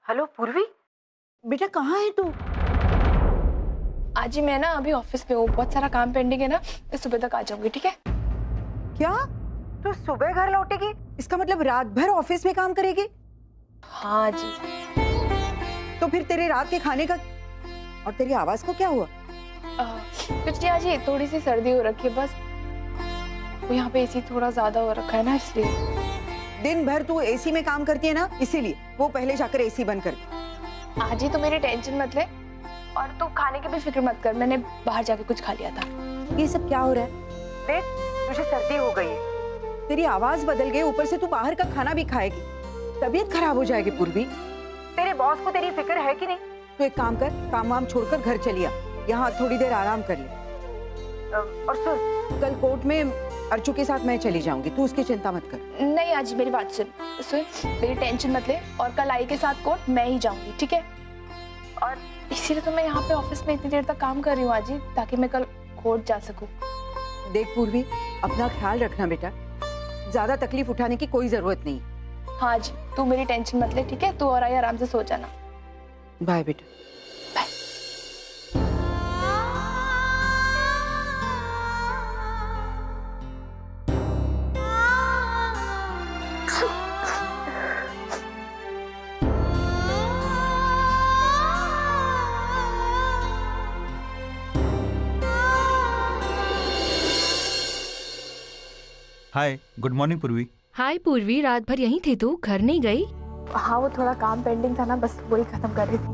Hello पूर्वी, बेटा कहाँ है तू? आज ही मैं ना अभी ऑफिस में हूँ, बहुत सारा काम पेंडिंग है ना, मैं सुबह तक आ जाऊंगी। ठीक है? क्या तू सुबह घर लौटेगी? इसका मतलब रात भर ऑफिस में काम करेगी? हाँ जी। तो फिर तेरे रात के खाने का और तेरी आवाज को क्या हुआ? कुछ नहीं, आज ये थोड़ी सी सर्दी हो रखी है बस। वो यहाँ पे एसी थोड़ा ज्यादा हो रखा है ना, इसलिए। दिन भर तू एसी में काम करती है ना, इसीलिए वो पहले जाकर एसी बंद कर दे। आज ही तो मेरी टेंशन मत ले, और तू खाने की भी फिक्र मत कर, मैंने बाहर जाके कुछ खा लिया था। ये सब क्या हो रहा है? देख, तुझे सर्दी हो गई है, तेरी आवाज बदल गई, ऊपर से तू बाहर का खाना भी खाएगी, तबीयत खराब हो जाएगी। पूर्वी, तेरे बॉस को तेरी फिक्र है कि नहीं? तू एक काम कर, काम वाम छोड़कर घर चली आ, यहाँ थोड़ी देर आराम कर ले। और सुन, कल कोर्ट में अर्चू के साथ मैं चली जाऊंगी, तू उसकी चिंता मत कर। नहीं आज मेरी बात सुन, मेरी टेंशन मत ले, और कल आई के साथ कोर्ट मैं ही जाऊंगी, ठीक है? और इसीलिए तो मैं यहाँ पे ऑफिस में इतनी देर तक काम कर रही हूँ आज ही, ताकि मैं कल कोर्ट जा सकूँ। देख पूर्वी, अपना ख्याल रखना बेटा, ज्यादा तकलीफ उठाने की कोई जरूरत नहीं। हाँ जी, तू मेरी टेंशन मत ले, ठीक है? तू और आई आराम से सो जाना। बाय बेटा। बाय। हाय, गुड मॉर्निंग पूर्वी। हाय पूर्वी, रात भर यहीं थी तू, घर नहीं गई? हाँ वो थोड़ा काम पेंडिंग था ना, बस वही खत्म कर रही थी।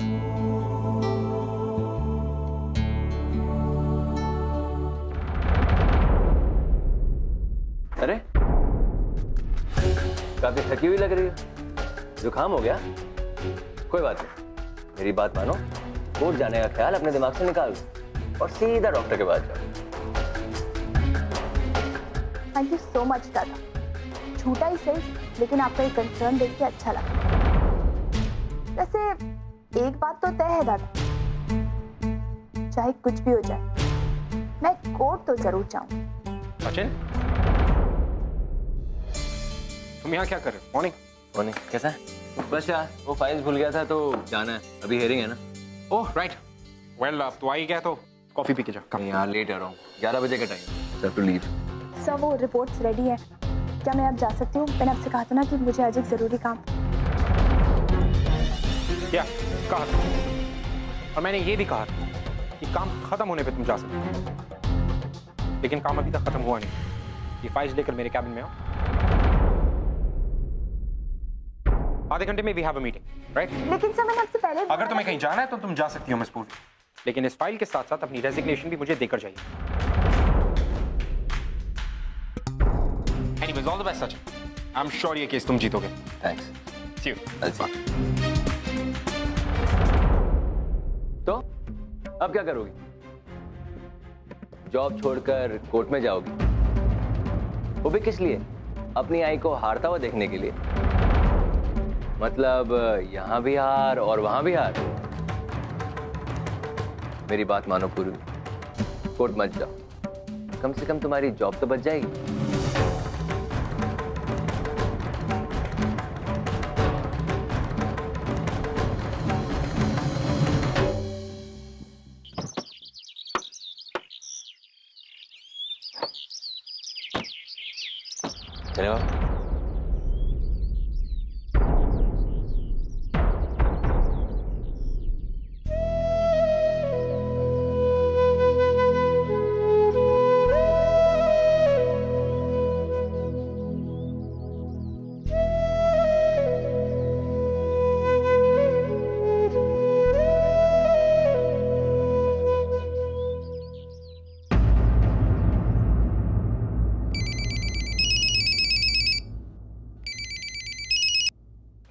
अरे काफी थकी हुई लग रही है, जुकाम हो गया? कोई बात नहीं, मेरी बात मानो, कोर्ट जाने का ख्याल अपने दिमाग से निकाल दो और सीधा डॉक्टर के पास जाओ। थैंक यू सो मच दादा, झूठा ही सही, लेकिन आपका ये कंसर्न देख के अच्छा लगा। वैसे एक बात तो तय है दादा, चाहे कुछ भी हो जाए, मैं कोर्ट तो जरूर जाऊंगी। सचिन, तुम यहाँ क्या कर रहे हो? मॉर्निंग। मॉर्निंग, कैसा है? बस यार वो फाइल्स भूल गया था, तो जाना है, अभी हेयरिंग है ना। ओह राइट, वेल अब तो आ ही गया तो कॉफी पी के जा। कम यार, लेट आ रहा हूँ, 11 बजे का time, sir to leave. Sir वो रिपोर्ट्स रेडी है, क्या मैं अब जा सकती हूँ? मैंने आपसे कहा था ना कि मुझे आज एक जरूरी काम। क्या कहा था? और मैंने ये भी कहा था कि काम खत्म होने पे तुम जा सकते हो, लेकिन काम अभी तक खत्म हुआ नहीं। ये फाइल्स लेकर मेरे कैबिन में आओ। आधे घंटे में we have a meeting, right? लेकिन सर मैंने आपसे पहले अगर तुम्हें कहीं जाना है तो तुम जा सकती हो मिस पूर्वी, लेकिन इस फाइल के साथ साथ अपनी रेजिग्नेशन भी मुझे देकर जाइए। Anyways, all the best, Sachin. I'm sure ये केस तुम जीतोगे। Thanks. See you. I'll see you. तो अब क्या करोगी? जॉब छोड़कर कोर्ट में जाओगी? वो भी किस लिए? अपनी आई को हारता हुआ देखने के लिए? मतलब यहाँ भी हार और वहां भी हार? मेरी बात मानो पूर्वी, कोर्ट मत जाओ, कम से कम तुम्हारी जॉब तो बच जाएगी। चले आओ।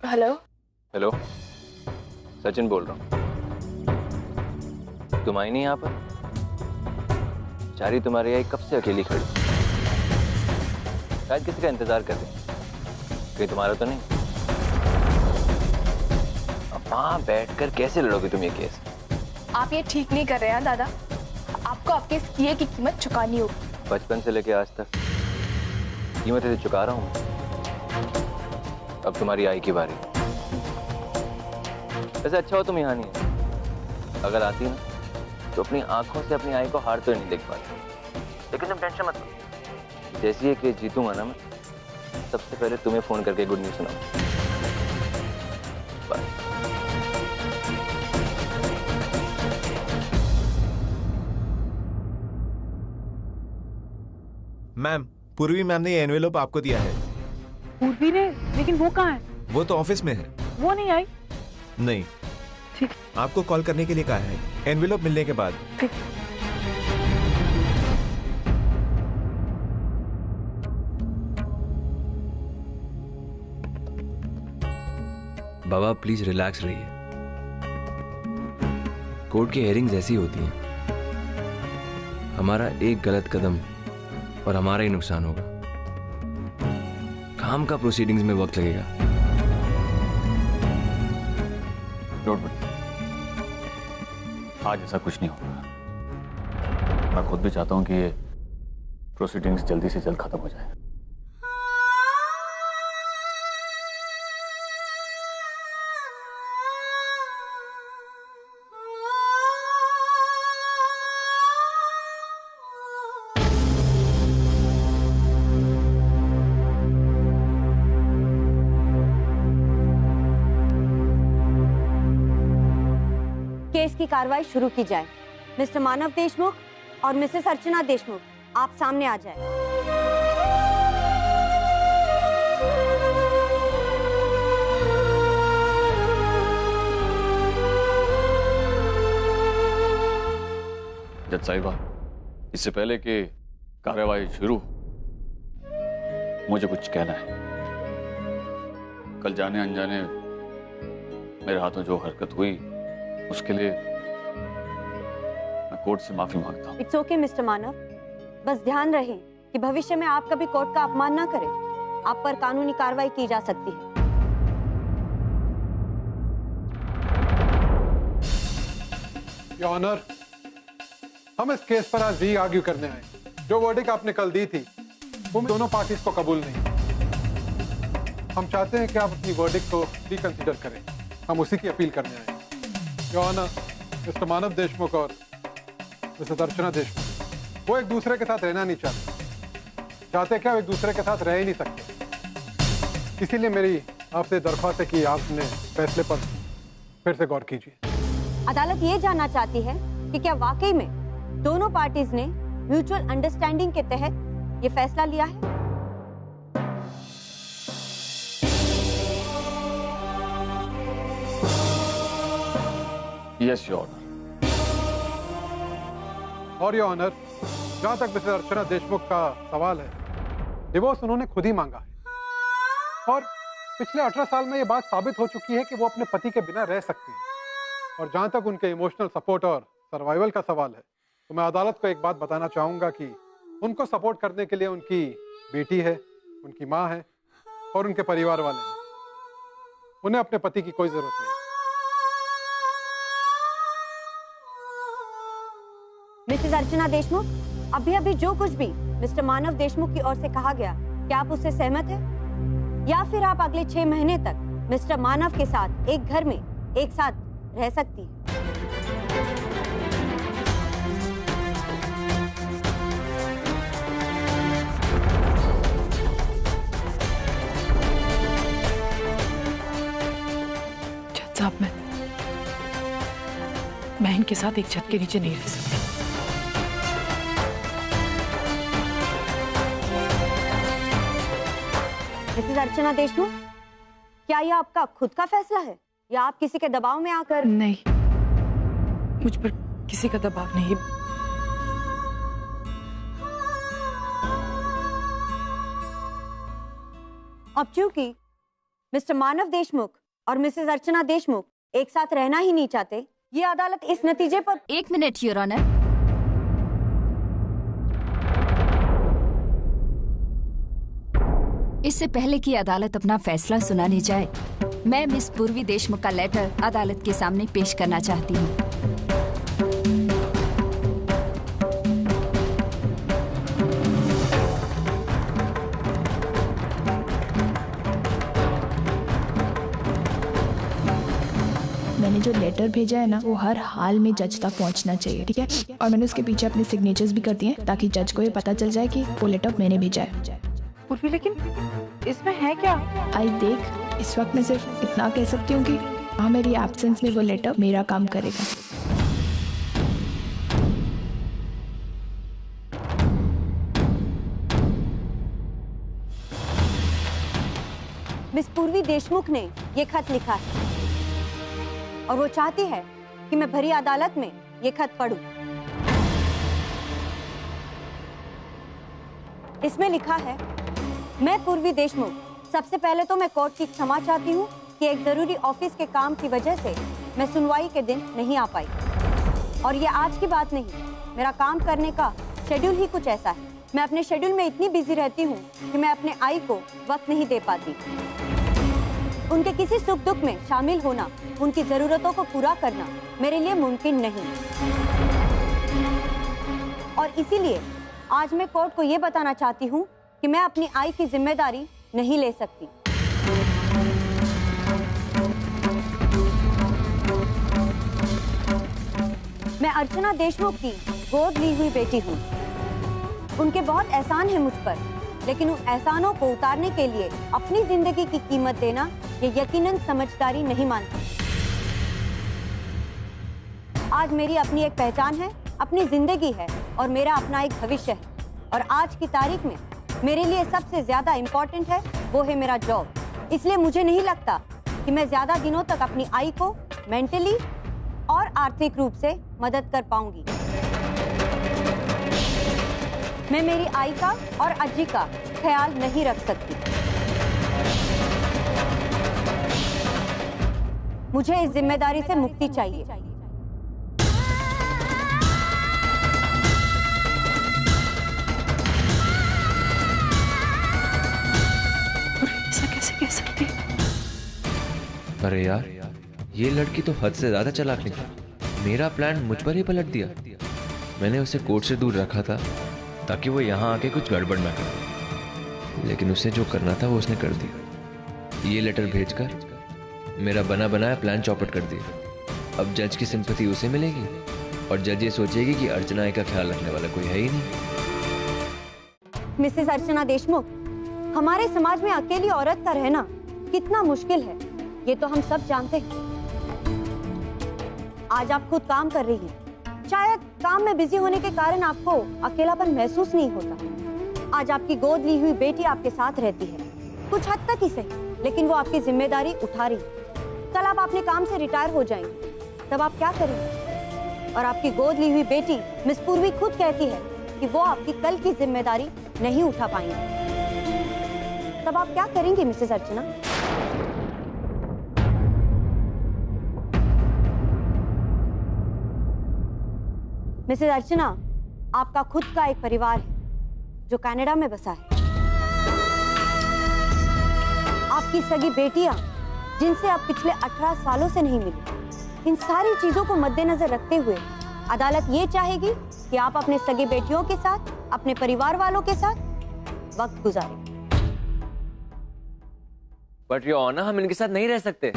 हेलो। हेलो, सचिन बोल रहा हूँ। तुम आई नहीं यहाँ पर? चारी तुम्हारी आई कब से अकेली खड़ी, शायद किसी का इंतजार कर रही, कहीं तुम्हारा तो नहीं? अब वहां बैठकर कैसे लड़ोगे तुम ये केस? आप ये ठीक नहीं कर रहे हैं दादा, आपको आपके इस किए की कीमत चुकानी होगी। बचपन से लेके आज तक कीमत इसे चुका रहा हूँ। अब तुम्हारी आई की बारी। वैसे अच्छा हो तुम यहाँ नहीं है। अगर आती ना तो अपनी आंखों से अपनी आई को हार तो नहीं देख पाती। लेकिन तुम टेंशन मत लो, जैसे ये केस जीतूंगा ना मैं, सबसे पहले तुम्हें फोन करके गुड न्यूज सुनाऊंगा। बाय। मैम, पूर्वी मैम ने ये एनवेलप आपको दिया है। पूर्वी ने? लेकिन वो कहाँ है? वो तो ऑफिस में है। वो नहीं आई। नहीं, ठीक। आपको कॉल करने के लिए कहा है एनवेलप मिलने के बाद। ठीक। बाबा प्लीज रिलैक्स रहिए। कोर्ट की हेयरिंग्स ऐसी होती हैं, हमारा एक गलत कदम और हमारा ही नुकसान होगा। काम का प्रोसीडिंग्स में वक्त लगेगा। डोंट वरी, आज ऐसा कुछ नहीं होगा। मैं खुद भी चाहता हूं कि ये प्रोसीडिंग्स जल्दी से जल्द खत्म हो जाए। केस की कार्रवाई शुरू की जाए। मिस्टर मानव देशमुख और मिसेस अर्चना देशमुख, आप सामने आ जाए। जज साहिबा, इससे पहले कि कार्यवाही शुरू, मुझे कुछ कहना है। कल जाने अनजाने मेरे हाथों जो हरकत हुई उसके लिए मैं कोर्ट से माफी मांगता हूं। इट्स ओके मिस्टर मानव, बस ध्यान रहे कि भविष्य में आप कभी कोर्ट का अपमान ना करें। आप पर कानूनी कार्रवाई की जा सकती है। योर ऑनर, हम इस केस पर आज री आर्ग्यू करने आए। जो वर्डिक आपने कल दी थी वो दोनों पार्टीज को कबूल नहीं। हम चाहते हैं कि आप अपनी वर्डिक को रिकंसिडर करें। हम उसी की अपील करने आए। योर ऑनर, मिस्टर मानव देशमुख और मिसेस अर्चना देशमुख वो एक दूसरे के साथ रहना नहीं चाहते क्या? वो एक दूसरे के साथ रह ही नहीं सकते। इसीलिए मेरी आपसे दरख्वास्त है कि आपने फैसले पर फिर से गौर कीजिए। अदालत ये जानना चाहती है कि क्या वाकई में दोनों पार्टीज ने म्यूचुअल अंडरस्टैंडिंग के तहत ये फैसला लिया है? Yes your honour. और योर ऑनर, जहां तक मिसेस अर्चना देशमुख का सवाल है, डिवोर्स उन्होंने खुद ही मांगा है और पिछले 18 साल में ये बात साबित हो चुकी है कि वो अपने पति के बिना रह सकती हैं। और जहां तक उनके इमोशनल सपोर्ट और सर्वाइवल का सवाल है, तो मैं अदालत को एक बात बताना चाहूंगा कि उनको सपोर्ट करने के लिए उनकी बेटी है, उनकी माँ है और उनके परिवार वाले हैं। उन्हें अपने पति की कोई जरूरत नहीं। मिसेस अर्चना देशमुख, अभी जो कुछ भी मिस्टर मानव देशमुख की ओर से कहा गया, क्या आप उससे सहमत हैं? या फिर आप अगले 6 महीने तक मिस्टर मानव के साथ एक घर में एक साथ रह सकती हैं? जज साहब, मैं इनके साथ एक छत के नीचे नहीं रह सकती। मिसेस अर्चना देशमुख, क्या यह आपका खुद का फैसला है या आप किसी के दबाव में आकर? नहीं, मुझ पर किसी का दबाव नहीं। अब चूंकि मिस्टर मानव देशमुख और मिसेस अर्चना देशमुख एक साथ रहना ही नहीं चाहते, ये अदालत इस नतीजे पर। 1 मिनट योर ऑनर। इससे पहले कि अदालत अपना फैसला सुनाने जाए, मैं मिस पूर्वी देशमुख का लेटर अदालत के सामने पेश करना चाहती हूँ। मैंने जो लेटर भेजा है ना वो हर हाल में जज तक पहुंचना चाहिए, ठीक है? और मैंने उसके पीछे अपने सिग्नेचर्स भी कर दिए हैं ताकि जज को ये पता चल जाए कि वो लेटर मैंने भेजा है। पूर्वी लेकिन इसमें है क्या? आई देख, इस वक्त मैं सिर्फ इतना कह सकती हूँ कि हाँ, मेरी एब्सेंस में वो लेटर मेरा काम करेगा। मिस पूर्वी देशमुख ने ये खत लिखा है और वो चाहती है कि मैं भरी अदालत में ये खत पढूं। इसमें लिखा है, मैं पूर्वी देशमुख, सबसे पहले तो मैं कोर्ट की क्षमा चाहती हूँ कि एक जरूरी ऑफिस के काम की वजह से मैं सुनवाई के दिन नहीं आ पाई। और ये आज की बात नहीं, मेरा काम करने का शेड्यूल ही कुछ ऐसा है। मैं अपने शेड्यूल में इतनी बिजी रहती हूँ कि मैं अपने आई को वक्त नहीं दे पाती। उनके किसी सुख दुख में शामिल होना, उनकी जरूरतों को पूरा करना मेरे लिए मुमकिन नहीं। और इसीलिए आज मैं कोर्ट को ये बताना चाहती हूँ कि मैं अपनी आई की जिम्मेदारी नहीं ले सकती। मैं अर्चना देशमुख की गोद ली हुई बेटी हूँ। उनके बहुत एहसान है मुझ पर, लेकिन उन एहसानों को उतारने के लिए अपनी जिंदगी की कीमत देना ये यकीनन समझदारी नहीं मानती। आज मेरी अपनी एक पहचान है, अपनी जिंदगी है और मेरा अपना एक भविष्य है। और आज की तारीख में मेरे लिए सबसे ज्यादा इम्पोर्टेंट है वो है मेरा जॉब। इसलिए मुझे नहीं लगता कि मैं ज्यादा दिनों तक अपनी आई को मेंटली और आर्थिक रूप से मदद कर पाऊंगी। मैं मेरी आई का और अज्जी का ख्याल नहीं रख सकती। मुझे इस जिम्मेदारी से मुक्ति चाहिए। ऐसा कैसे कह सकती? अरे यार, ये लड़की तो हद से ज्यादा चालाक निकली। मेरा प्लान मुझ पर ही पलट दिया। मैंने उसे कोर्ट से दूर रखा था ताकि वो यहाँ आके कुछ गड़बड़ ना करे, लेकिन उसे जो करना था वो उसने कर दिया। ये लेटर भेजकर मेरा बना बनाया प्लान चौपट कर दिया। अब जज की सिंपैथी उसे मिलेगी और जज ये सोचेगी कि अर्चना का ख्याल रखने वाला कोई है ही नहीं। मिसेस अर्चना देशमुख, हमारे समाज में अकेली औरत का रहना कितना मुश्किल है, ये तो हम सब जानते हैं। आज आप खुद काम कर रही हैं। शायद काम में बिजी होने के कारण आपको अकेलापन महसूस नहीं होता। आज आपकी गोद ली हुई बेटी आपके साथ रहती है, कुछ हद तक ही सही, लेकिन वो आपकी जिम्मेदारी उठा रही है। कल आप अपने काम से रिटायर हो जाएंगे, तब आप क्या करेंगे? और आपकी गोद ली हुई बेटी मिस पूर्वी खुद कहती है कि वो आपकी कल की जिम्मेदारी नहीं उठा पाएंगे। तब आप क्या करेंगे मिसेस अर्चना? मिसेस अर्चना, आपका खुद का एक परिवार है जो कनाडा में बसा है। आपकी सगी बेटियां जिनसे आप पिछले 18 सालों से नहीं मिली। इन सारी चीजों को मद्देनजर रखते हुए अदालत ये चाहेगी कि आप अपने सगी बेटियों के साथ, अपने परिवार वालों के साथ वक्त गुजारें। बट योर ऑनर, हम इनके साथ नहीं रह सकते।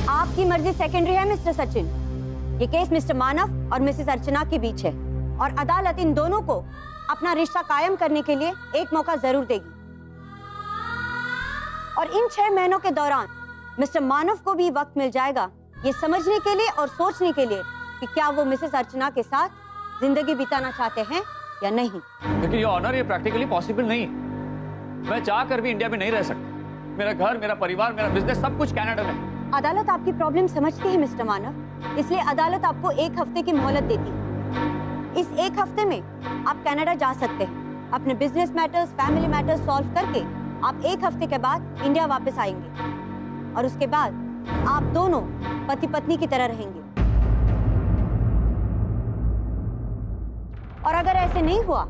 आपकी मर्जी सेकेंडरी है मिस्टर सचिन। ये केस मिस्टर मानव और मिसेस अर्चना के बीच है और अदालत इन दोनों को अपना रिश्ता कायम करने के लिए एक मौका जरूर देगी। और इन 6 महीनों के दौरान मिस्टर मानव को भी वक्त मिल जाएगा ये समझने के लिए और सोचने के लिए कि क्या वो मिसेस अर्चना के साथ जिंदगी बिताना चाहते हैं या नहीं। लेकिन ये ऑनर, ये प्रैक्टिकली पॉसिबल नहीं है। मैं चाह कर भी इंडिया में नहीं रह सकता। मेरा घर, मेरा परिवार, मेरा बिजनेस सब कुछ कनाडा में। अदालत आपकी प्रॉब्लम समझती है मिस्टर मानव, इसलिए अदालत आपको 1 हफ्ते की मोहलत देती है। इस 1 हफ्ते में आप कनाडा जा सकते हैं। अपने business matters, family matters solve करके आप 1 हफ्ते के बाद इंडिया वापस आएंगे और उसके बाद आप दोनों पति पत्नी की तरह रहेंगे। और अगर ऐसे नहीं हुआ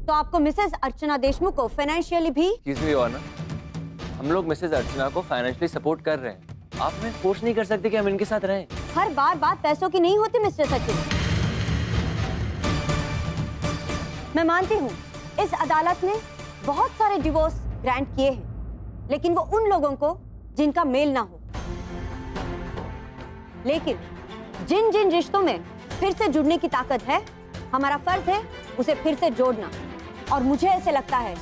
तो आपको मिसेस अर्चना देशमुख को फाइनेंशियली भी हम लोग मिसेस अर्चना को फाइनेंशियली सपोर्ट कर रहे हैं। आप हमें फोर्स नहीं कर सकते कि हम इनके साथ रहें। हर बार बात पैसों की नहीं होती मिस्टर सचिन। मैं मानती हूँ इस अदालत ने बहुत सारे डिवोर्स ग्रांट किए हैं, लेकिन वो उन लोगों को जिनका मेल ना हो। लेकिन जिन जिन रिश्तों में फिर से जुड़ने की ताकत है, हमारा फर्ज है उसे फिर से जोड़ना। और मुझे ऐसे लगता है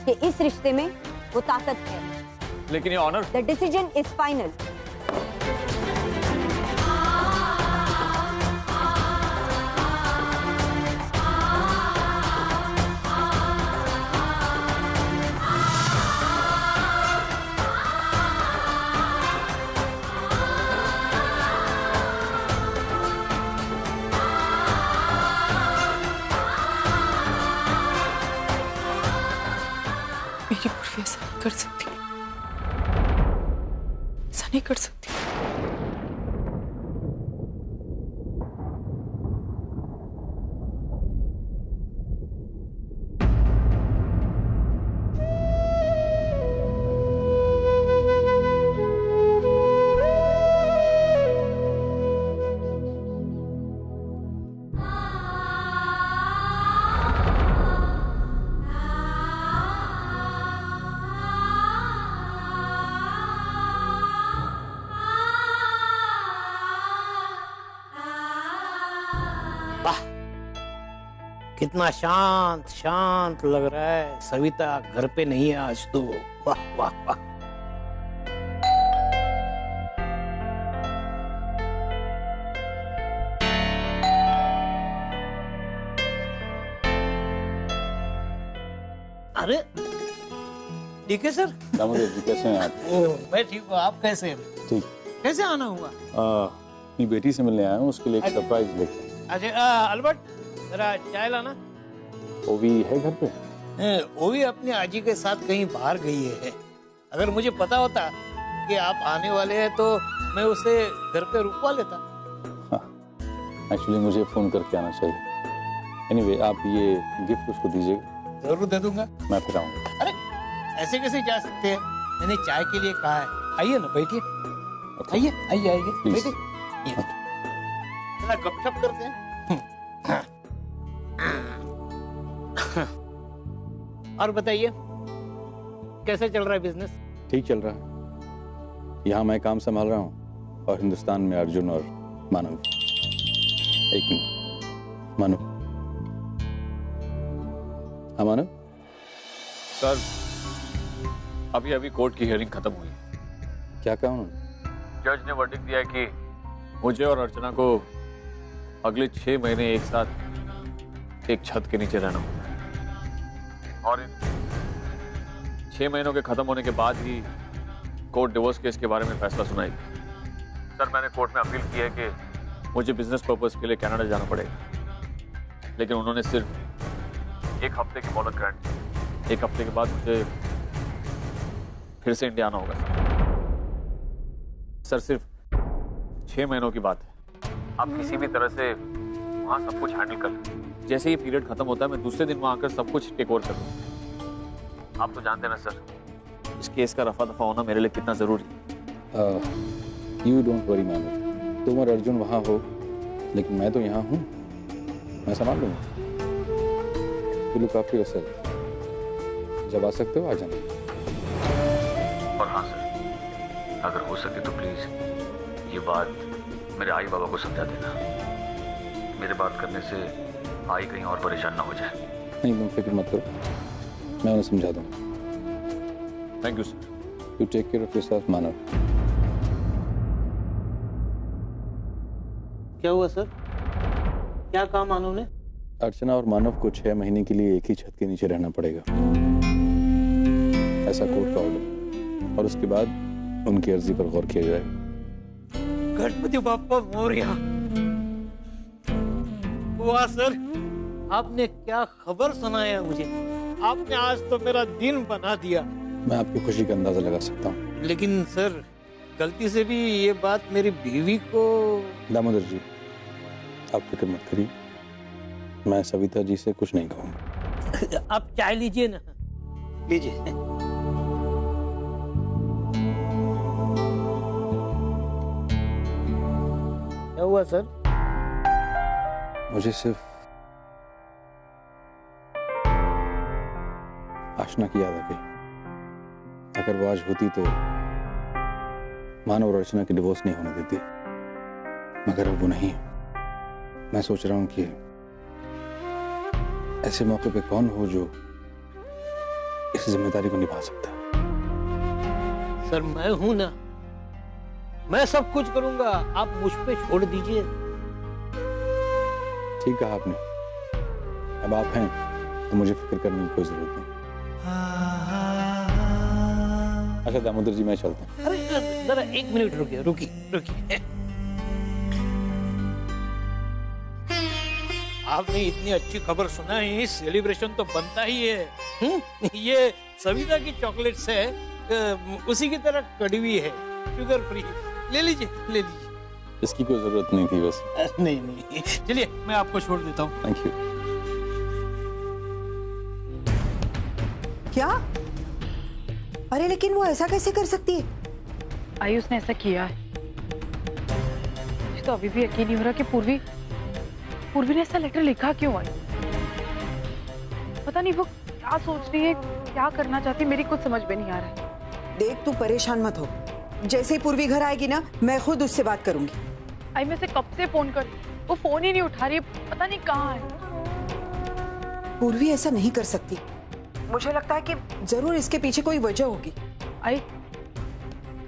कि इस रिश्ते में वो ताकत है। लेकिन ये honour, the decision is final. मेरी पूर्वी ऐसा नहीं कर सकती, ऐसा नहीं कर सकती। कितना शांत शांत लग रहा है। सविता घर पे नहीं है आज तो। वाह वाह वाह। अरे ठीक है सर। दामोदर जी कैसे हैं आप? मैं ठीक हूँ, आप कैसे हैं? ठीक। कैसे आना हुआ? अपनी बेटी से मिलने आया हूँ, उसके लिए एक सरप्राइज लेके। अच्छा अल्बर्ट जरा चाय लाना। ओवी है घर पे? ओवी अपनी आजी के साथ कहीं बाहर गई है। अगर मुझे पता होता कि आप आने वाले हैं तो मैं उसे घर पे रुकवा लेता। एक्चुअली मुझे फोन करके आना चाहिए। एनीवे आप ये गिफ्ट उसको दीजिएगा। जरूर दे दूंगा। मैं फिर आऊंगा। अरे ऐसे कैसे जा सकते हैं? मैंने चाय के लिए कहा है। आइए ना बैठिए। आइए आइए आइए बैठिए। थोड़ा गपशप करते हैं। और बताइए कैसे चल रहा है बिजनेस? ठीक चल रहा है। यहाँ मैं काम संभाल रहा हूँ और हिंदुस्तान में अर्जुन और मानव। एक मिनट मानव। हाँ मानव। सर अभी अभी कोर्ट की हियरिंग खत्म हुई। क्या कहा उन्होंने? जज ने वर्डिक्ट दिया है कि मुझे और अर्चना को अगले 6 महीने एक साथ एक छत के नीचे रहना होगा और इन 6 महीनों के खत्म होने के बाद ही कोर्ट डिवोर्स केस के बारे में फैसला सुनाएगी। सर मैंने कोर्ट में अपील की है कि मुझे बिजनेस पर्पस के लिए कनाडा जाना पड़ेगा, लेकिन उन्होंने सिर्फ 1 हफ्ते की मोहलत ग्रांट की। 1 हफ्ते के बाद मुझे फिर से इंडिया आना होगा। सर सिर्फ 6 महीनों की बात है। आप किसी भी तरह से वहाँ सब कुछ हैंडल कर लें। जैसे ये पीरियड खत्म होता है मैं दूसरे दिन वहाँ आकर सब कुछ टेक ओवर कर दूँ। आप तो जानते हैं ना सर इस केस का रफा दफा होना मेरे लिए कितना जरूरी है। यू डोंट वरी मानव, तुम और अर्जुन वहाँ हो लेकिन मैं तो यहाँ हूँ, मैं संभाल लूँगा। You look after yourself. जब आ सकते हो आ जाना। और हाँ सर अगर हो सके तो प्लीज ये बात मेरे आई बाबा को समझा देना। मेरे बात करने से आई कहीं और परेशान ना हो जाए। नहीं तुम फिक्र मत करो, मैं उन्हें समझा दूंगा। Thank you sir. You take care of yourself Manav. क्या हुआ सर? क्या कहा मानव ने? अर्चना और मानव को 6 महीने के लिए एक ही छत के नीचे रहना पड़ेगा, ऐसा कोर्ट का ऑर्डर। और उसके बाद उनकी अर्जी पर गौर किया जाएगा। गणपति बाप्पा मोरया। वाह सर, आपने क्या खबर सुनाया मुझे। आपने आज तो मेरा दिन बना दिया। मैं आपकी खुशी का अंदाजा लगा सकता हूँ। लेकिन सर गलती से भी ये बात मेरी बीवी को। दामोदर जी आप फिक्र मत करिए, मैं सविता जी से कुछ नहीं कहूँगा। आप चाय लीजिए ना, लीजिए। क्या हुआ सर? मुझे सिर्फ आशना की याद आ गई। अगर वो आज होती तो मानव और अर्चना की डिवोर्स नहीं होने देती। मगर अब वो नहीं है। मैं सोच रहा हूं कि ऐसे मौके पे कौन हो जो इस जिम्मेदारी को निभा सकता है। सर मैं हूं ना, मैं सब कुछ करूंगा, आप मुझ पे छोड़ दीजिए। ठीक कहा आपने, अब आप हैं तो मुझे फिक्र करने की कोई जरूरत नहीं। अच्छा दामोदर जी मैं चलता हूँ। अरे जरा 1 मिनट रुकिए। आपने इतनी अच्छी खबर सुनाई, सेलिब्रेशन तो बनता ही है। ये सविता की चॉकलेट्स है, उसी की तरह कड़वी है, शुगर फ्री। ले लीजिए। इसकी कोई जरूरत नहीं थी बस। नहीं, चलिए मैं आपको छोड़ देता हूँ। Thank you. क्या? अरे लेकिन वो ऐसा कैसे कर सकती है? आई उसने ऐसा किया है। मुझे तो अभी भी यकीन नहीं हो रहा कि पूर्वी ने ऐसा लेटर लिखा क्यों आई। पता नहीं वो क्या सोच रही है, क्या करना चाहती है, मेरी कुछ समझ में नहीं आ रहा है। देख तू परेशान मत हो, जैसे ही पूर्वी घर आएगी ना मैं खुद उससे बात करूंगी। आई मैं से कब से फोन कर, वो फोन ही नहीं उठा रही, पता नहीं कहाँ है। पूर्वी ऐसा नहीं कर सकती, मुझे लगता है कि जरूर इसके पीछे कोई वजह होगी। आई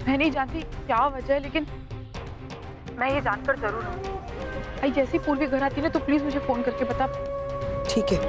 मैं नहीं जानती क्या वजह है, लेकिन मैं ये जानकर जरूर हूँ। आई जैसी पूर्वी घर आती है ना तो प्लीज मुझे फोन करके बता। ठीक है।